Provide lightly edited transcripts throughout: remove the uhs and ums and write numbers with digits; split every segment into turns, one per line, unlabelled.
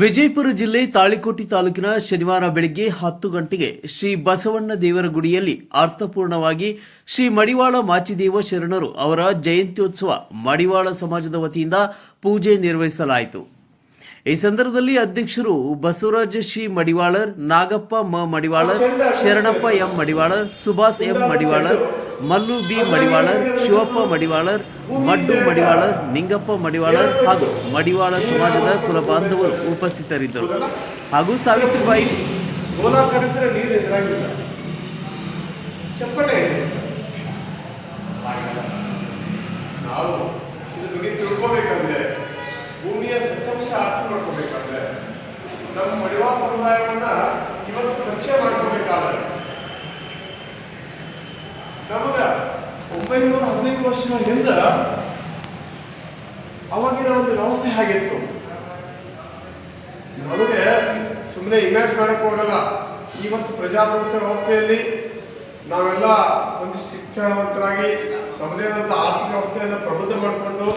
ವಿಜಯಪುರ ಜಿಲ್ಲೆ ತಾಳಿಕೋಟೆ ತಾಲೂಕಿನ ಶನಿವಾರ ಬೆಳಗ್ಗೆ 10 ಗಂಟೆಗೆ ಶ್ರೀ ಬಸವಣ್ಣ ದೇವರ ಗುಡಿಯಲ್ಲಿ ಅರ್ಥಪೂರ್ಣವಾಗಿ ಶ್ರೀ ಮಡಿವಾಳ ಮಾಚಿದೇವ ಶರಣರು ಅವರ ಜಯಂತ್ಯೋತ್ಸವ ಮಡಿವಾಳ ಸಮಾಜದ ವತಿಯಿಂದ ಪೂಜೆ ನಿರ್ವಹಿಸಲಾಯಿತು. ಈ ಸಂದರ್ಭದಲ್ಲಿ ಅಧ್ಯಕ್ಷರು ಬಸವರಾಜ ಶ್ರೀ ಮಡಿವಾಳರ್, ನಾಗಪ್ಪ ಮ Madivalar, Sharanappa M Madivalar, Subhas M Madivalar, Mallu B Madivalar, Shivappa Madivalar, Maddu Madivalar, Ningappa Madivalar ಹಾಗೂ ಮಡಿವಾಳ ಸಮಾಜದ ಕುಲ ಬಾಂಧವರು ಉಪಸ್ಥಿತರಿದ್ದರು. ಹಾಗೂ ಸಾವಿತ್ರಿಬಾಯಿ
ಭೂಮಿಯ ಸತ್ಯಾಂಶ ಅರ್ಥ ಮಾಡ್ಕೋಬೇಕಾದ್ರೆ ನಮ್ಮ ಮಡಿವಾಳ ಸಮುದಾಯವನ್ನ ಇವತ್ತು ಪರಿಚಯ ಮಾಡ್ಕೋಬೇಕಾದ್ರೆ ನಮಗ 915 ವರ್ಷಗಳ ಹಿಂದ ಅವಾಗಿನ ಒಂದು ವ್ಯವಸ್ಥೆ ಹಾಗಿತ್ತು. ನಮಗೆ ಸುಮ್ಮನೆ ಇಮ್ಯಾಜ್ ಮಾಡಕ್ ಹೋಗಲ್ಲ. ಇವತ್ತು ಪ್ರಜಾಪ್ರಭುತ್ವ ವ್ಯವಸ್ಥೆಯಲ್ಲಿ ನಾವೆಲ್ಲ ಒಂದು ಶಿಕ್ಷಣವಂತರಾಗಿ ನಮ್ಮದೇನಂತ ಆರ್ಥಿಕ ವ್ಯವಸ್ಥೆಯನ್ನು ಪ್ರಬುದ್ಧ ಮಾಡಿಕೊಂಡು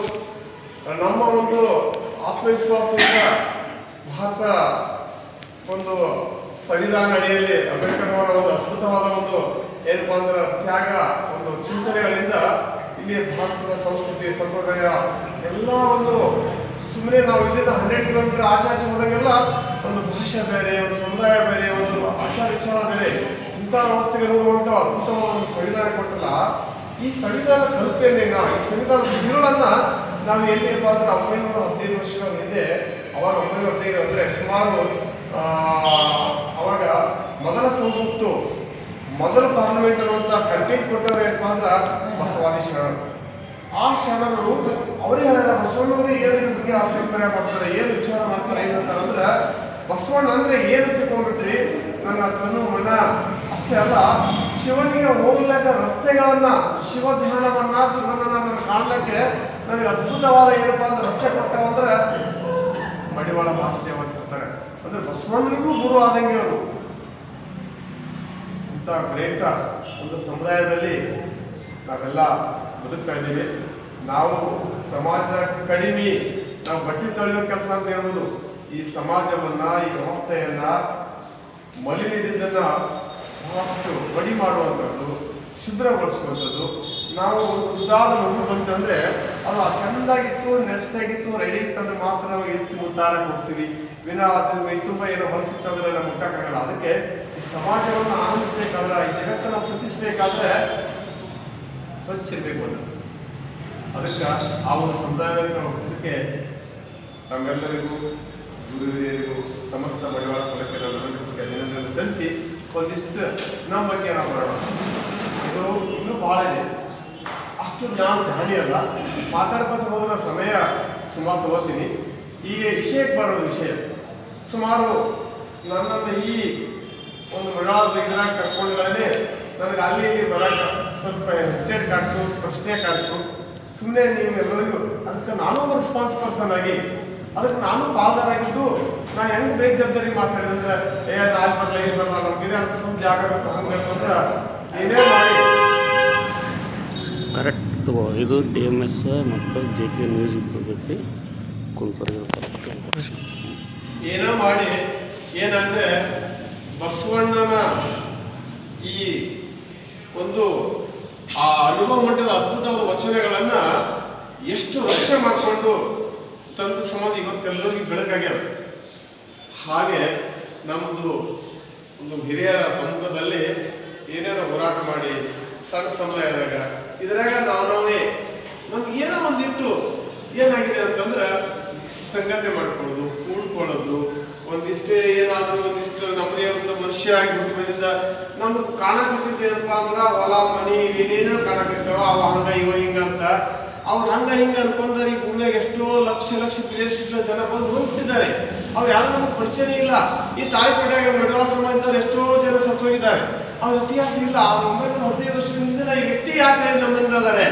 ನಮ್ಮ ಒಂದು ಆತ್ಮವಿಶ್ವಾಸದಿಂದ ಭಾರತ ಒಂದು ಸಂವಿಧಾನ ಅಡಿಯಲ್ಲಿ ಅಂಬೇಡ್ಕರ್ ಅವರ ಒಂದು ಅದ್ಭುತವಾದ ಒಂದು ಏನಪ್ಪಾ ಅಂದ್ರೆ ತ್ಯಾಗ ಒಂದು ಚಿಂತನೆಗಳಿಂದ ಇಲ್ಲಿ ಭಾರತದ ಸಂಸ್ಕೃತಿ ಸಂಪ್ರದಾಯ ಎಲ್ಲ ಒಂದು ಸುಮ್ಮನೆ ನಾವು ಇಲ್ಲಿಂದ 12 ಕಿಲೋಮೀಟರ್ ಆಚೆ ಹೋದಂಗೆಲ್ಲ ಒಂದು ಭಾಷೆ ಬೇರೆ, ಒಂದು ಸಮುದಾಯ ಬೇರೆ, ಒಂದು ಆಚಾರ ವಿಚಾರ ಬೇರೆ, ಇಂಥ ವ್ಯವಸ್ಥೆಗಳಿರುವಂಥ ಅದ್ಭುತವಾದ ಒಂದು ಸಂವಿಧಾನ ಕೊಟ್ಟಲ್ಲ. ಈ ಸಂವಿಧಾನ ಕಲ್ಪನೆಯನ್ನ, ಈ ಸಂವಿಧಾನ ತಿರುಳನ್ನ ನಾವು ಎಲ್ಲಿಪ್ಪ ಅಂದ್ರೆ 915 ವರ್ಷಗಳ ಹಿಂದೆ, ಅವಾಗ 915 ಅಂದ್ರೆ ಸುಮಾರು ಅವಾಗ ಮೊದಲ ಸಂಸತ್ತು, ಮೊದಲ ಪಾರ್ಲಿಮೆಂಟ್ ಅನ್ನುವಂಥ ಕಂಟೆಂಟ್ ಕೊಟ್ಟವ್ರು ಏನಪ್ಪ ಅಂದ್ರೆ ಬಸವಾದಿ ಶರಣರು. ಆ ಶರಣರು ಅವರೇ ಹೇಳ್ಯಾರ, ಬಸವಣ್ಣವರು ಏನು ಈ ಬಗ್ಗೆ ಅಭಿಪ್ರಾಯ ಮಾಡ್ತಾರೆ, ಏನು ವಿಚಾರ ಮಾಡ್ತಾರೆ ಏನಂತಾರೆ ಅಂದ್ರೆ, ಬಸವಣ್ಣ ಅಂದ್ರೆ ಏನು ತಿಳ್ಕೊಂಡ್ಬಿಟ್ರಿ, ನನ್ನ ತನು ಮನ ಅಷ್ಟೇ ಅಲ್ಲ, ಶಿವನಿಗೆ ಹೋಗ್ಲಿಕ್ಕ ರಸ್ತೆಗಳನ್ನ, ಶಿವ ಧ್ಯಾನವನ್ನ, ಶಿವನನ್ನ ಕಾಣ್ಲಿಕ್ಕೆ ನನಗೆ ಅದ್ಭುತವಾದ ಏನಪ್ಪಾ ಅಂದ್ರೆ ರಸ್ತೆ ಕೊಟ್ಟವಂದ್ರೆ ಮಡಿವಾಳ ಮಾಚಿದೇವ ಅಂತ ಹೇಳ್ತಾರೆ. ಅಂದ್ರೆ ಬಸವಣ್ಣನಿಗೂ ಗುರು ಆದಂಗೆ ಅವರು. ಇಂಥ ಗ್ರೇಟ್ ಒಂದು ಸಮುದಾಯದಲ್ಲಿ ನಾವೆಲ್ಲ ಬದುಕ್ತಾ ಇದ್ದೀವಿ. ನಾವು ಸಮಾಜದ ಕಡಿಮೆ ನಾವು ಬಟ್ಟೆ ತೊಳೆಯುವ ಕೆಲಸ ಅಂತ ಹೇಳ್ಬೋದು. ಈ ಸಮಾಜವನ್ನ, ಈ ವ್ಯವಸ್ಥೆಯನ್ನ, ಮಲಿನದನ್ನ ಬಹಳಷ್ಟು ಬಡಿ ಮಾಡುವಂಥದ್ದು, ಶುಭ್ರಗೊಳಿಸುವಂಥದ್ದು. ನಾವು ಒಂದು ಉದ್ದಾದ ಮಗು ಬಂತಂದ್ರೆ ಅದು ಚೆಂದಾಗಿತ್ತು, ನೆಸ್ಸಾಗಿತ್ತು, ರೆಡಿ ಇತ್ತಂದ್ರೆ ಮಾತ್ರ ನಾವು ಎತ್ತು ಮುದ್ದಾರಕ್ಕೆ ಹೋಗ್ತೀವಿ. ವಿನ ಅದ್ರ ಮೈ ತುಂಬ ಏನೋ ಹೊಲಸಿತ್ತಂದ್ರೆ ನಾವು ಮುಟ್ಟಕ್ಕಾಗಲ್ಲ. ಅದಕ್ಕೆ ಈ ಸಮಾಜವನ್ನು ಆನಂದಿಸ್ಬೇಕಾದ್ರೆ, ಈ ಜಗತ್ತನ್ನು ಪ್ರೀತಿಸ್ಬೇಕಾದ್ರೆ ಸ್ವಚ್ಛ ಇರಬೇಕು ಅಂತ. ಅದಕ್ಕೆ ಆ ಒಂದು ಸಮುದಾಯದಲ್ಲಿ ನಾವು ಇದಕ್ಕೆ ನಮ್ಮೆಲ್ಲರಿಗೂ, ಗುರು ಹಿರಿಯರಿಗೂ, ಸಮಸ್ತ ಮಡಿವಾಳ ಕುಲಕ್ಕೆ ಅಭಿನಂದನೆ ಸಲ್ಲಿಸಿ ಒಂದಿಷ್ಟು ನಮ್ಮ ಬಗ್ಗೆ ನಾವು ಬರೋಣ. ಇದು ಇನ್ನೂ ಬಹಳ ಇದೆ, ಅಷ್ಟು ನಾನು ಧ್ಯಾನಿ ಅಲ್ಲ, ಮಾತಾಡ್ಕೊತ ಹೋದ್ರೆ ಸಮಯ ಸುಮಾರು ತಗೋತೀನಿ. ಈ ವಿಷಯಕ್ಕೆ ಬರೋದು ವಿಷಯ ಸುಮಾರು ನನ್ನನ್ನು ಈ ಒಂದು ಮಡಿವಾಳದ ಇದ್ರಾಗ ಕರ್ಕೊಂಡ್ರೆ ನನಗೆ ಅಲ್ಲಿ ಇಲ್ಲಿ ಬರೋಕ್ಕೆ ಸ್ವಲ್ಪ ಹೆಸ್ಟೇಟ್ ಕಾಡ್ತು, ಪ್ರಶ್ನೆ ಕಾಡ್ತು. ಸುಮ್ಮನೆ ನೀವು ಎಲ್ಲರಿಗೂ ಅದಕ್ಕೆ ನಾನು ರೆಸ್ಪಾನ್ಸ್ ಪರ್ಸನ್ ಆಗಿ ಅದಕ್ಕೆ ನಾನು ಪಾಲ್ದಾರಾಗಿದ್ದು ನಾನು ಹೆಂಗೆ ಬೇಜವಾಬ್ದಾರಿ ಮಾತಾಡಿದ್ರೆ ನಾಲ್ಕು ಬರಲ್ಲ, ಇಲ್ಲಿ ಬರಲ್ಲ, ನಮಗಿದೆ ಅಂತ ಸ್ವಲ್ಪ ಜಾಗ ಬೇಕು, ಹಂಗೆ ಬೇಕು ಅಂದ್ರೆ ಏನೇ ಮಾಡಿ
ಕರೆಕ್ಟ್ ತಗೋ. ಇದು DMS ಮತ್ತು JK ಮ್ಯೂಸಿಕ್ ಬಗ್ಗೆ ಕುಂತರ್ಗಳು ಕರೆಕ್ಟ್
ಏನೋ ಮಾಡಿ ಏನಂದ್ರೆ ಬಸವಣ್ಣನ ಈ ಒಂದು ಆ ಅನುಭವ ಮಟ್ಟದ ಅದ್ಭುತವಾದ ವಚನಗಳನ್ನ ಎಷ್ಟು ರಕ್ಷಣೆ ಮಾಡಿಕೊಂಡು ತಂದು ಸಮಾಜ ಇವತ್ತೆಲ್ಲರಿಗೂ ಬೆಳಕಾಗ್ಯಾವ. ಹಾಗೆ ನಮ್ಮದು ಒಂದು ಹಿರಿಯರ ಸಮ್ಮುಖದಲ್ಲಿ ಏನೇನೋ ಹೋರಾಟ ಮಾಡಿ ಸಣ್ಣ ಸಮುದಾಯದಾಗ ಇದ್ರಾಗ ನಾವೇ ನಮ್ಗೆ ಏನೋ ಒಂದಿಟ್ಟು ಏನಾಗಿದೆ ಅಂತಂದ್ರೆ ಸಂಘಟನೆ ಮಾಡ್ಕೊಳ್ಳೋದು, ಕೂಡ್ಕೊಳ್ಳೋದು, ಒಂದಿಷ್ಟೇ ಏನಾದರೂ ಒಂದಿಷ್ಟು ನಮ್ಮದೇ ಒಂದು ಮನುಷ್ಯ ಆಗಿ ಹುಟ್ಟಿ ಬಂದಿದ್ದ ನಮ್ಗೆ ಕಾಣಕತ್ತಿದ್ದೇನಪ್ಪ ಅಂದ್ರೆ ಹೊಲ ಮನಿ ಏನೇನೋ ಕಾಣಕತ್ತೇವ, ಅವ ಹಂಗ ಇವ ಹಿಂಗಂತ ಅವ್ರು ಹಂಗ ಹಿಂಗ ಅನ್ಕೊಂಡ್ರೆ ಈ ಭೂಮಿಯಾಗ ಎಷ್ಟೋ ಲಕ್ಷ ಜನ ಬಂದು ಹೋಗ್ಬಿಟ್ಟಿದ್ದಾರೆ. ಅವ್ರು ಯಾರು ನಮಗೆ ಪರಿಚಯನೇ ಇಲ್ಲ. ಈ ತಾಳಿಕೋಟೆಯಾಗ ಮಡಿವಾಳ ಸಮಾಜದವ್ರು ಎಷ್ಟೋ ಜನ ಸತ್ತು ಹೋಗಿದ್ದಾರೆ, ಅವ್ರ ಇತಿಹಾಸ ಇಲ್ಲ. ಅವ್ರು 915 ವರ್ಷದಿಂದ ಈ ವ್ಯಕ್ತಿ ಯಾಕೆ ನಮ್ಮಿದ್ದಾರೆ,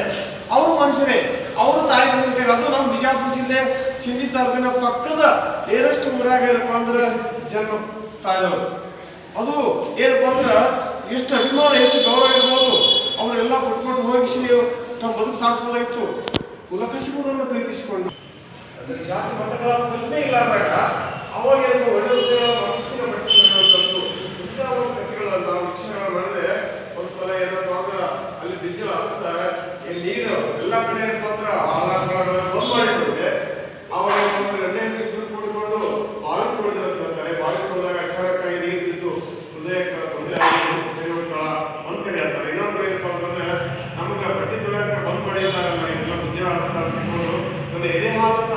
ಅವರು ಮನುಷ್ಯರೇ, ಅವರು ತಾಳಿಕೋಟೆಗೆ. ಅದು ನಮ್ಮ ಬಿಜಾಪುರ ಜಿಲ್ಲೆ ಸಿಂಧಿ ತಾಲೂಕಿನ ಪಕ್ಕದ ಏರಷ್ಟು ಊರಾಗ ಏನಪ್ಪ ಅಂದ್ರೆ ಜನ್ಮ ತಾಯಿದವರು. ಅದು ಏನಪ್ಪಾ ಅಂದ್ರೆ ಎಷ್ಟು ಅಭಿಮಾನ, ಎಷ್ಟು ಗೌರವ ಇರ್ಬೋದು. ಅವರೆಲ್ಲ ಕೊಟ್ಕೊಟ್ಟು ಹೋಗಿಸಿ ತಮ್ಮ ಬದುಕು ಸಾಗಿಸಬಹುದಾಗಿತ್ತು. ಕುಲಕಸುಬರನ್ನು ಪ್ರೀತಿಸಿಕೊಂಡು ಅದರ ಜಾತಿ ಮತಗಳ ಕಲ್ಪನೆ ಇಲ್ಲಾದಾಗ ಅವಾಗ ಏನು ಒಳ್ಳೆ ಉದ್ಯೋಗ ಮನಸ್ಸಿನ ಮಟ್ಟಿರುವಂಥದ್ದು ಇಂಥ ಒಂದು ಕಥೆಗಳನ್ನ ನಾವು ವಿಚಾರ ಮಾಡಿದ್ರೆ ಒಂದ್ಸಲ ಏನಪ್ಪ ಅಂದ್ರೆ ಅಲ್ಲಿ ಡಿಜಿಟಲ್ ಹರಿಸ್ತಾರೆ ಈ ನೀರು ಎಲ್ಲ ಕಡೆ ಏನಪ್ಪ ಅಂದ್ರೆ ಬಂದ್ ಮಾಡಿರುತ್ತೆ. ಅವಾಗ ಒಂದು ಎಣ್ಣೆ ಇದ್ದು ಕೂಡಿಕೊಂಡು ಬಾವಿ ತೊಳೆದಿರುತ್ತೆ ಅಂತಾರೆ. ಬಾವಿ ತೊಳೆದಾಗ ಅಚಾನಕ್ಕಾಗಿ ನೀರು ಬಿದ್ದು ಹೃದಯಕ್ಕೆ ತೊಂದರೆ ಆಗಿ ಸೇರಿಸ್ತಾಳ ಒಂದ್ ಕಡೆ ಅಂತಾರೆ. ಇನ್ನೊಂದು ಕಡೆ ಏನಪ್ಪ ಅಂತಂದ್ರೆ ನಮ್ಗೆ ಬಟ್ಟೆ ತೊಳೆಯಕ್ಕೆ ಬಂದ್ ಮಾಡಿಲ್ಲ ಎಲ್ಲ ಉದ್ಯೋಗ ಹರಿಸ್ಕೊಂಡು ನಮ್ಮ ಎದೆ ಹಾಲನ್ನ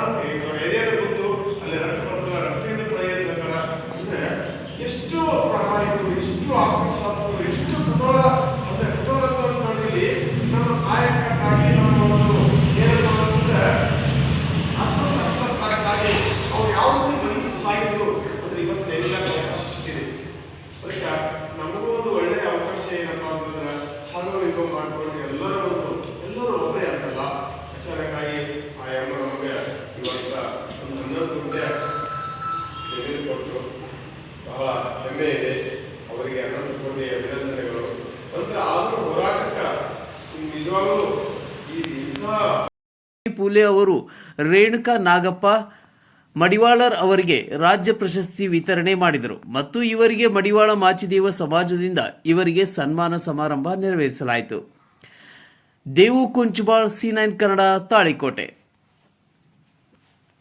ಎದೆಯನ್ನು ಗುದ್ದು ಅಲ್ಲಿ ರಕ್ತದಿಂದ ಪ್ರಯತ್ನ ಅಂದ್ರೆ ಎಷ್ಟು ಪ್ರಾಮಾಣಿಕರು, ಎಷ್ಟು ಆತ್ಮವಿಶ್ವಾಸಗಳು, ಎಷ್ಟು ಕುತೂಹಲದಲ್ಲಿ ನಮ್ಮ ಕಾಯಕಕ್ಕಾಗಿ ನಮ್ಮ ಒಂದು ಏನಪ್ಪ ಅಂತಂದ್ರೆ ಆತ್ಮಸಾಕ್ಷಾತ್ಕಾರಕ್ಕಾಗಿ ಅವ್ರು ಯಾವ ರೀತಿ ಬದುಕು ಸಾಗಿದ್ರು ಅಂದ್ರೆ ಇವತ್ತೆಲ್ಲ ಸಿಕ್ಕಿದೆ. ಅದಕ್ಕೆ ನಮಗೂ ಒಂದು ಒಳ್ಳೆಯ ಅವಕಾಶ ಏನಪ್ಪ ಅಂತಂದ್ರೆ ಹಲವು ಇದು ಮಾಡ್ಕೊಂಡು ಎಲ್ಲರೂ ಒಬ್ಬರೇ ಅಂತಲ್ಲ. ಅಚಾನಕ್ಕಾಗಿ ಆ ಅಮ್ಮ ನಮಗೆ ಇವತ್ತ ಒಂದು 11 ಗುಂಟೆ ಜಮೀನು ಕೊಟ್ಟರು. ಬಹಳ ಹೆಮ್ಮೆ ಇದೆ ಅವರಿಗೆ. 11 ಕೋಟಿ ಅಭಿನಂದನೆಗಳು. ನಂತರ ಆದರೂ ಹೋರಾಟಕ್ಕೆ ನಿಜವಾಗಲೂ
ಪೂಲೆ ಅವರು ರೇಣುಕಾ ನಾಗಪ್ಪ ಮಡಿವಾಳರ್ ಅವರಿಗೆ ರಾಜ್ಯ ಪ್ರಶಸ್ತಿ ವಿತರಣೆ ಮಾಡಿದರು ಮತ್ತು ಇವರಿಗೆ ಮಡಿವಾಳ ಮಾಚಿದೇವ ಸಮಾಜದಿಂದ ಇವರಿಗೆ ಸನ್ಮಾನ ಸಮಾರಂಭ ನೆರವೇರಿಸಲಾಯಿತು. ದೇವು ಕುಂಚಬಾಳ್, C9 ಕನ್ನಡ, ತಾಳಿಕೋಟೆ.